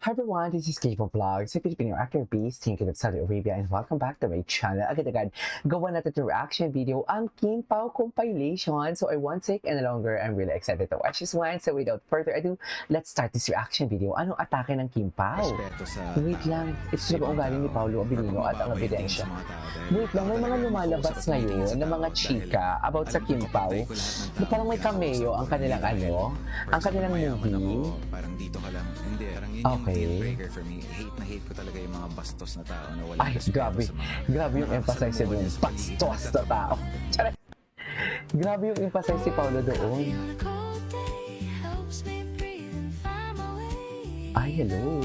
Hi everyone, this is Kiko Vlogs, a Filipino actor based thinking of Saudi Arabia, and welcome back to my channel. Agad-agad, gawa natin the reaction video ang Kim Pao compilation. So I won't take any longer. I'm really excited to watch this one. So without further ado, let's start this reaction video. Anong atake ng Kim Pao? Respeto sa Wait lang, ito sa buong galing ni Paolo Abilino at ang ebidensya. Wait lang, may mga lumalabas ngayon ng mga chika about sa Kim Pao. Na parang may cameo ang kanilang ang kanilang movie. Parang dito ka lang. Hindi, parang yun Okay. yung deal breaker for me. Hate na hate ko talaga yung mga bastos na tao na wala. Ay, grabe. Grabe yung emphasize niya doon. Bastos na tao. Charay. Grabe yung emphasize si Paolo doon. Ay, hello.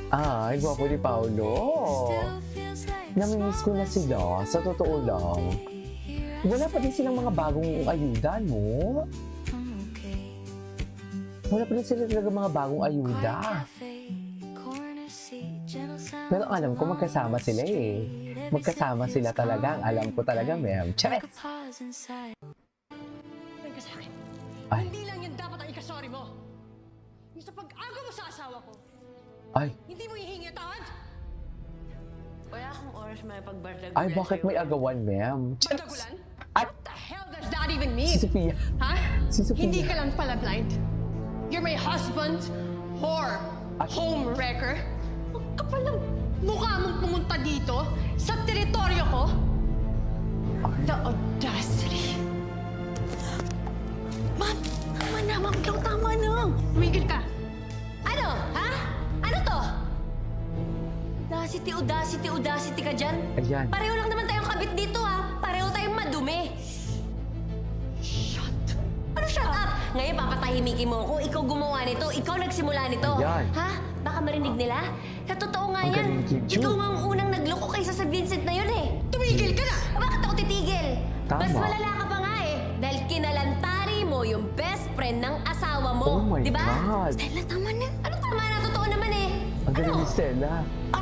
Ay, gwapo ni Paolo. Namimiss ko na sila, sa totoo lang. Wala pa din silang mga bagong ayuda, no? Wala pa din sila talaga mga bagong ayuda. Pero alam ko magkasama sila eh. Magkasama sila talaga. Alam ko talaga, ma'am. Charet! Ay. Hindi lang yan dapat ang ikasorry mo. Yung sa pag-agaw mo sa asawa ko, Ay, hindi mo hihingi tawad. Wala akong oras may pagbardag. ay, bakit may agawan, ma'am? Pagdagulan? Ay, What the hell does that even si mean? Sophia. Ha? Si Sophia. Hindi ka lang pala blind. You're my husband, whore, Ay. home wrecker. Ang kapal ng mukha mong pumunta dito sa teritoryo ko. The audacity. Ma'am, tama na, ma'am. Tama na. Tumigil ka. Ano? Ha? Ano to? Audacity ka dyan? Ayan. Pareho lang naman tayong kabit dito ha. Pareho tayong madumi. Shut. Ano shut up? Ngayon papatahimikin mo ako. Ikaw gumawa nito. Ikaw nagsimula nito. Ayan. Ha? Baka marinig nila? Sa totoo nga Ang yan. galing ni Kim Chiu. Ikaw nga ang unang nagloko kaysa sa Vincent na yun eh. Tumigil ka na. Bakit ako titigil? Tama. Mas malala ka pa nga eh. Dahil kinalantari mo yung best friend ng asawa mo. Oh my Di ba? God. Stella, tama na. Ano tama na? Totoo naman eh. Ang galing ni Stella.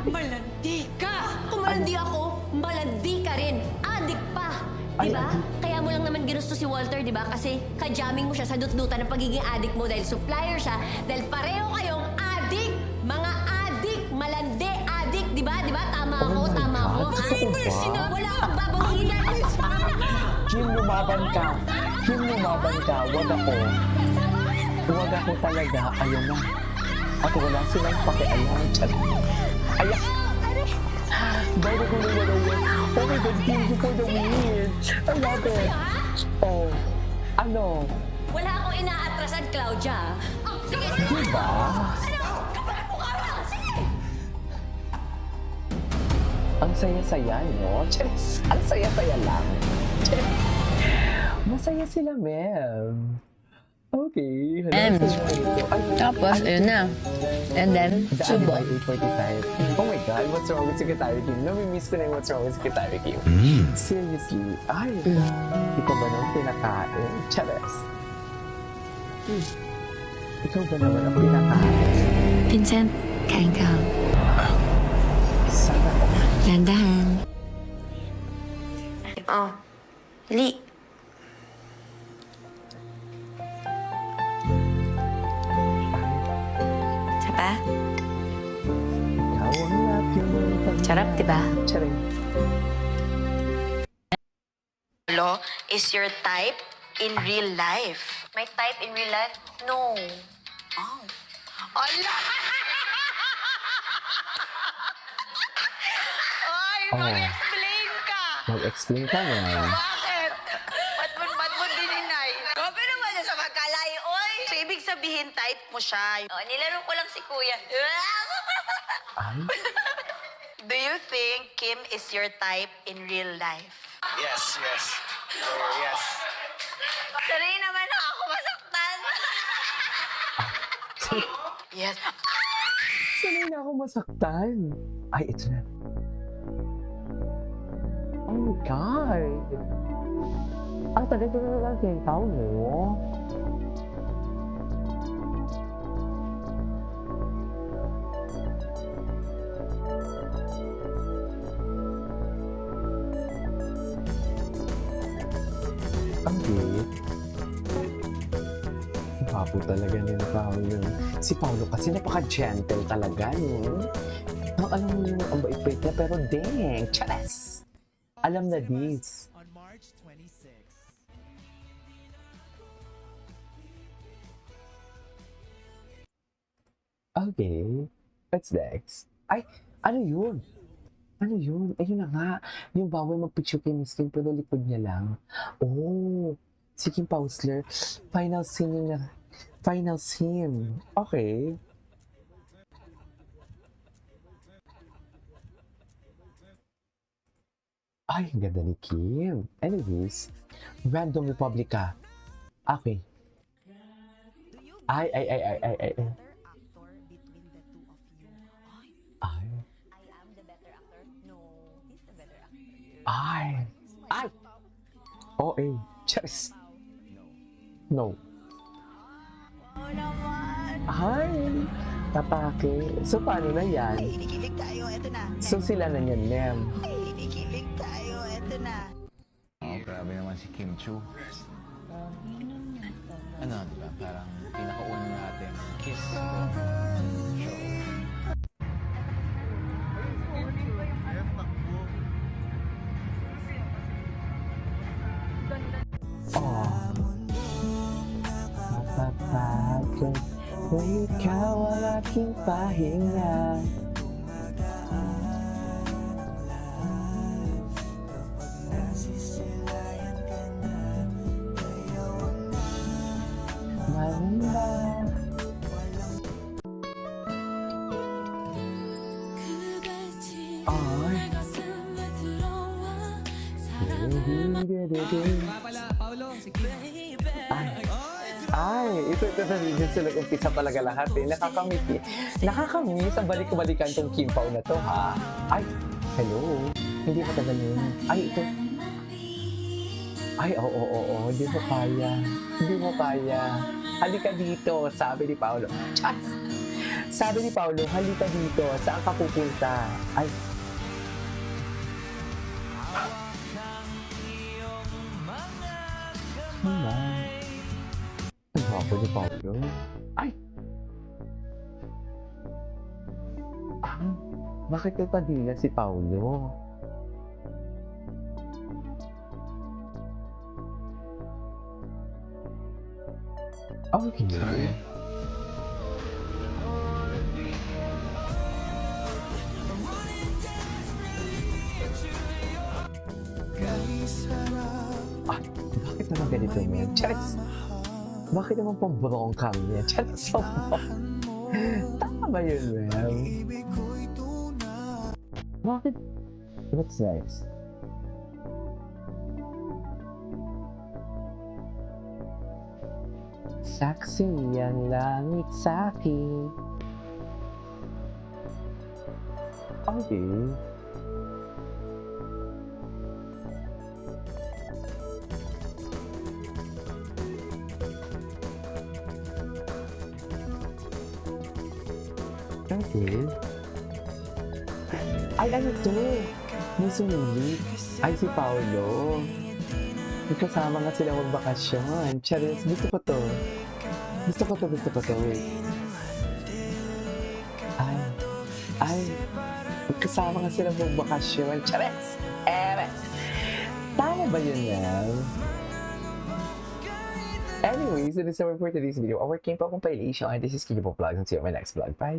Malandi ka. Kung malandi ako, malandi ka rin. Adik pa. Di Ay, ba? adik. Kaya mo lang naman ginusto si Walter, di ba? Kasi kajamming mo siya sa dut-dutan ng pagiging adik mo dahil supplier siya. Dahil pareho kayong adik. Mga adik. Malandi, adik. Di ba? Di ba? Tama Oh ako, my tama God. ako. Totoo ba? Wala akong babawin yan. Kim, lumaban ka. Kim, lumaban ka. Wag ako. Wag ako talaga. Ayun na. At wala silang pakialam. Chat. Ayak. By the way, oh my God, thank you for the win. I love it. Oh, ano? Wala akong inaatrasan, Claudia. Sige, sige. Diba? Ano? Kapal mo ka ba? Sige. Ang saya-saya, no? Cheers! Ang saya-saya lang. Cheers! Masaya sila, ma'am. Okay. Hello, Ay, Tapos, ayun na. And then, The subo. Anime 845. Oh my God, what's wrong with Secretary Kim? Nami-miss ko na yung what's wrong with Secretary Kim. Seriously? Ay, ikaw ba naman pinakain? Chares. Ikaw ba naman ang pinakain? Vincent, kain ka. Sana ko. Landahan. Oh, Li. Sapa? Ikaw ang aking Sarap, diba? Charing. Lo is your type in real life. My type in real life? No. Oh. Ala! Ay, Oh. mag-explain ka! Mag-explain ka nga. Bakit? Ba't mo dininay? Grabe naman sa magkalayo, oy! So, ibig sabihin, type mo siya. Oh, nilaro ko lang si Kuya. Ay, Do you think Kim is your type in real life? Yes, yes. Oh, yes. Sanay naman ako masaktan. Yes. sanay na ako masaktan. Ay, ito na. Oh my God. Ang tagal ko na lang yung tao mo. Ang gate. Papo talaga ni Paolo. Si Paolo kasi napaka-gentle talaga, no? Ang alam mo yung ang bait-bait niya, pero dang, charas! Alam na this. On March 26. Okay, what's next? Ay, ano yun? Ano yun? Ayun na nga. Yung bawal mag-picture kay Miss Kim pero likod niya lang. Oh, si Kim Pausler. Final scene niya. Final scene. Okay. Ay, ang ganda ni Kim. Anyways, Random Republica. Okay. Ay. Ay. I am the better actor. No, he's the better actor. Ay! Ay! OA. Cheers! No. Ay! Tapake. So, paano na yan? Hinikilig tayo, eto na. So, sila na yan, ma'am. Hinikilig tayo, eto na. Oh, grabe naman si Kim Chu. Ano, di ba? Parang pinakauna natin kiss ko show. Oh. Mapapagod kung ikaw ang aking pahinga. Malamba. Nga pala, Paolo, si Kim. Ay, ito din sila umpisa talaga lahat eh. Nakakamiss ang balik-balikan tong Kim Pao na to, ha? Ay, hello. Hindi pa tagal yun. Ay, ito. Ay, oo. Hindi mo kaya. Hindi mo kaya. Halika dito, sabi ni Paolo. Chas! Sabi ni Paolo, halika dito. Saan ka pupunta? Ay. Ang gwapo ni Paolo. Ay! Bakit ka kanina si Paolo? Okay. Sorry. Ah, bakit naman ganito, man? Charis! Bakit naman pang kami niya? Charis! Tama ba yun, man? Bakit? What's next? Saksi ang langit sa'kin. Okay. Okay. Ay, ano to? May sumili. Ay, si Paolo. May kasama nga sila magbakasyon. Charis, gusto ko to. Gusto ko to. Wait. Ay. May kasama nga sila magbakasyon. Charis! Tama ba yun yan? Anyways, that is our for today's video. Our K-pop compilation. And this is K-pop Vlogs. And see you on my next vlog. Bye!